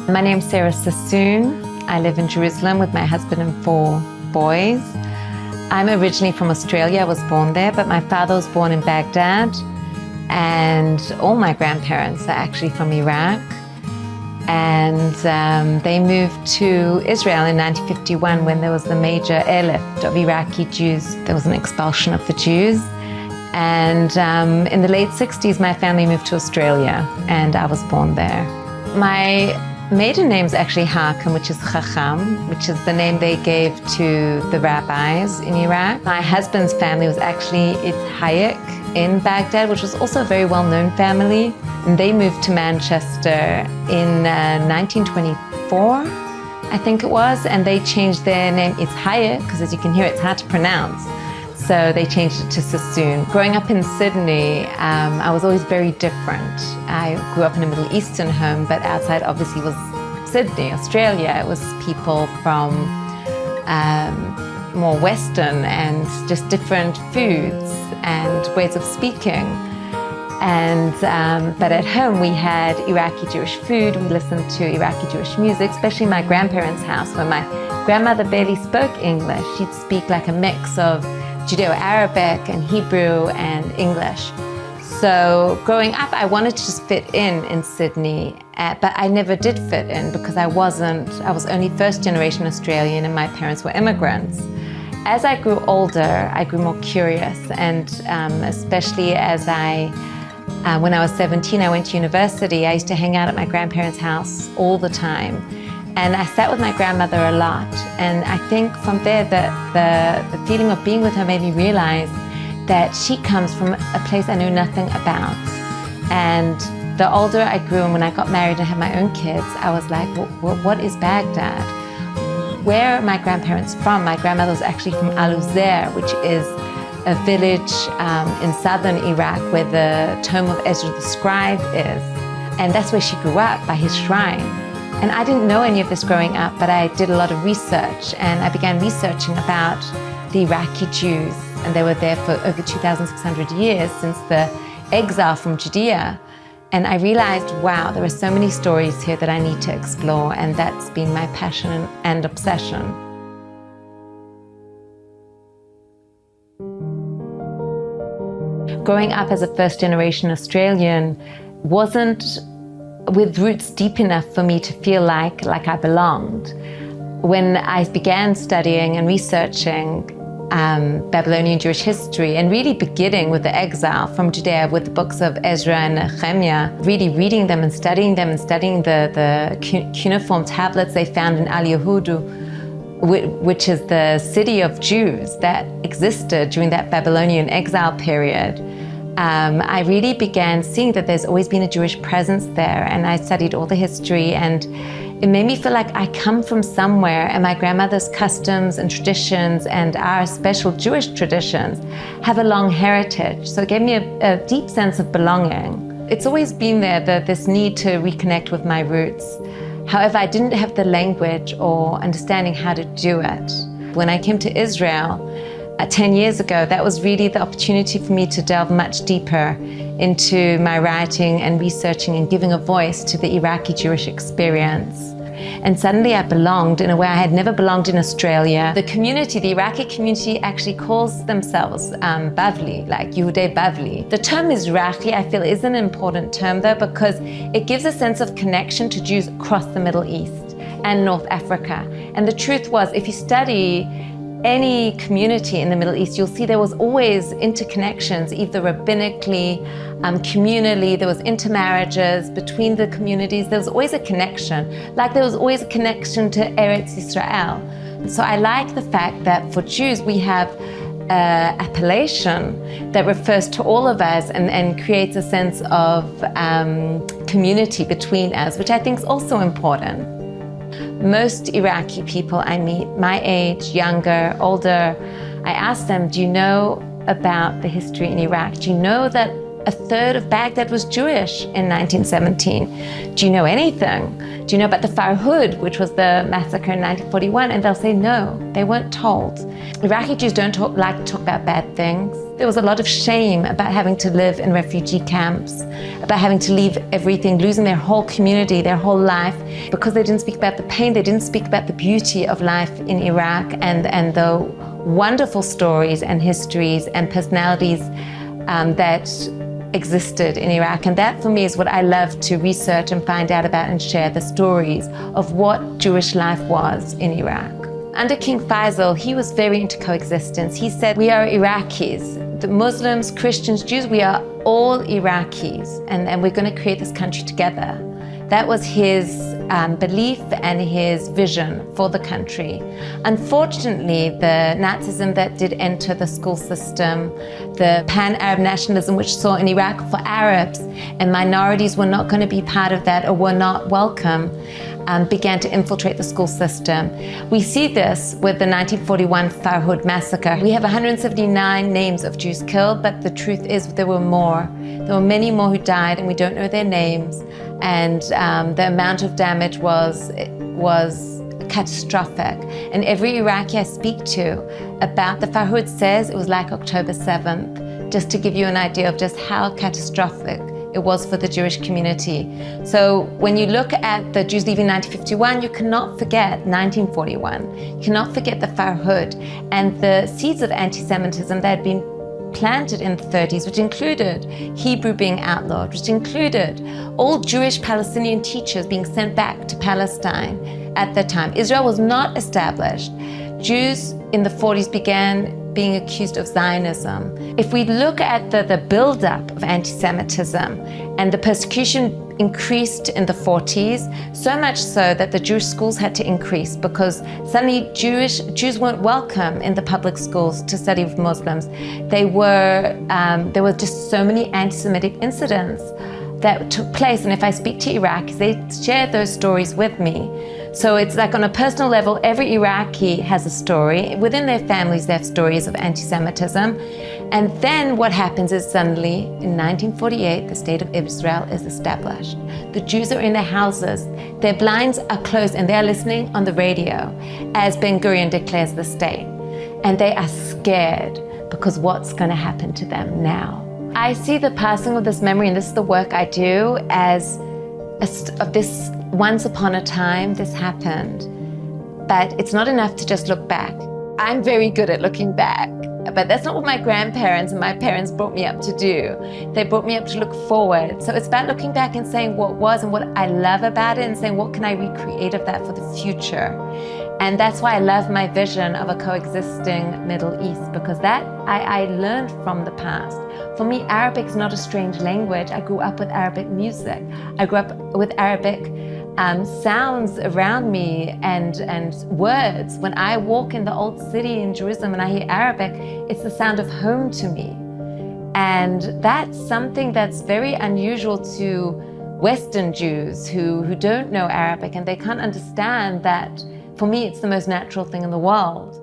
My name's Sasson. I live in Jerusalem with my husband and 4 boys. I'm originally from Australia. I was born there, but my father was born in Baghdad, and all my grandparents are actually from Iraq. And they moved to Israel in 1951 when there was the major airlift of Iraqi Jews. There was an expulsion of the Jews. And in the late 60s, my family moved to Australia, and I was born there. My maiden name is actually Hakim, which is Chacham, which is the name they gave to the rabbis in Iraq. My husband's family was actually Hayek in Baghdad, which was also a very well-known family. And they moved to Manchester in 1924, I think it was, and they changed their name. It's Hayek, because as you can hear, it's hard to pronounce. So they changed it to Sasson. Growing up in Sydney, I was always very different. I grew up in a Middle Eastern home, but outside obviously was Sydney, Australia. It was people from more Western and just different foods and ways of speaking. And but at home we had Iraqi Jewish food. We listened to Iraqi Jewish music, especially my grandparents' house, where my grandmother barely spoke English. She'd speak like a mix of Judeo-Arabic and Hebrew and English. So growing up, I wanted to just fit in Sydney, but I never did fit in because I was only first-generation Australian and my parents were immigrants. As I grew older, I grew more curious, and especially as when I was 17, I went to university. I used to hang out at my grandparents' house all the time. And I sat with my grandmother a lot. And I think from there, the feeling of being with her made me realize that she comes from a place I knew nothing about. And the older I grew, and when I got married and had my own kids, I was like, well, what is Baghdad? Where are my grandparents from? My grandmother was actually from Al-Uzair, which is a village in southern Iraq where the tomb of Ezra the scribe is. And that's where she grew up, by his shrine. And I didn't know any of this growing up, but I did a lot of research, and I began researching about the Iraqi Jews. And they were there for over 2,600 years since the exile from Judea. And I realized, wow, there are so many stories here that I need to explore, and that's been my passion and obsession. Growing up as a first-generation Australian wasn't with roots deep enough for me to feel like I belonged. When I began studying and researching Babylonian Jewish history, and really beginning with the exile from Judea with the books of Ezra and Nehemiah, really reading them and studying the cuneiform tablets they found in Al-Yahudu, which is the city of Jews that existed during that Babylonian exile period, I really began seeing that there's always been a Jewish presence there, and I studied all the history, and it made me feel like I come from somewhere, and my grandmother's customs and traditions and our special Jewish traditions have a long heritage. So it gave me a deep sense of belonging. It's always been there, this need to reconnect with my roots. However, I didn't have the language or understanding how to do it. When I came to Israel 10 years ago, that was really the opportunity for me to delve much deeper into my writing and researching and giving a voice to the Iraqi Jewish experience. And suddenly I belonged in a way I had never belonged in Australia. The community, the Iraqi community, actually calls themselves Bavli, like Yehudei Bavli. The term Mizrahi, I feel, is an important term though, because it gives a sense of connection to Jews across the Middle East and North Africa. And the truth was, if you study any community in the Middle East, you'll see there was always interconnections, either rabbinically, communally, there was intermarriages between the communities. There was always a connection, like there was always a connection to Eretz Israel. So I like the fact that for Jews, we have an appellation that refers to all of us and creates a sense of community between us, which I think is also important. Most Iraqi people I meet, my age, younger, older, I ask them, do you know about the history in Iraq? Do you know that a third of Baghdad was Jewish in 1917. Do you know anything? Do you know about the Farhud, which was the massacre in 1941? And they'll say no, they weren't told. Iraqi Jews don't like to talk about bad things. There was a lot of shame about having to live in refugee camps, about having to leave everything, losing their whole community, their whole life, because they didn't speak about the pain, they didn't speak about the beauty of life in Iraq and the wonderful stories and histories and personalities that existed in Iraq. And that for me is what I love to research and find out about and share, the stories of what Jewish life was in Iraq. Under King Faisal, he was very into coexistence. He said, we are Iraqis, the Muslims, Christians, Jews, we are all Iraqis, and we're going to create this country together. That was his belief and his vision for the country. Unfortunately, the Nazism that did enter the school system, the pan-Arab nationalism which saw in Iraq for Arabs and minorities were not going to be part of that or were not welcome, began to infiltrate the school system. We see this with the 1941 Farhud massacre. We have 179 names of Jews killed, but the truth is there were more. There were many more who died and we don't know their names. And the amount of damage was catastrophic. And every Iraqi I speak to about the Farhud says it was like October 7th, just to give you an idea of just how catastrophic it was for the Jewish community. So when you look at the Jews leaving 1951, you cannot forget 1941. You cannot forget the Farhud and the seeds of anti-Semitism that had been planted in the 30s, which included Hebrew being outlawed, which included all Jewish Palestinian teachers being sent back to Palestine at that time. Israel was not established. Jews in the 40s began being accused of Zionism. If we look at the buildup of anti-Semitism and the persecution increased in the 40s, so much so that the Jewish schools had to increase because suddenly Jews weren't welcome in the public schools to study with Muslims. There were just so many anti-Semitic incidents that took place. And if I speak to Iraqis, they share those stories with me. So it's like on a personal level, every Iraqi has a story. Within their families, they have stories of anti-Semitism. And then what happens is suddenly, in 1948, the state of Israel is established. The Jews are in their houses, their blinds are closed, and they are listening on the radio as Ben-Gurion declares the state. And they are scared because what's going to happen to them now? I see the passing of this memory, and this is the work I do, as of this once upon a time, this happened. But it's not enough to just look back. I'm very good at looking back, but that's not what my grandparents and my parents brought me up to do. They brought me up to look forward. So it's about looking back and saying what was and what I love about it and saying what can I recreate of that for the future. And that's why I love my vision of a coexisting Middle East, because that I learned from the past. For me, Arabic is not a strange language. I grew up with Arabic music. I grew up with Arabic sounds around me and words. When I walk in the old city in Jerusalem and I hear Arabic, it's the sound of home to me. And that's something that's very unusual to Western Jews who don't know Arabic, and they can't understand that. For me, it's the most natural thing in the world.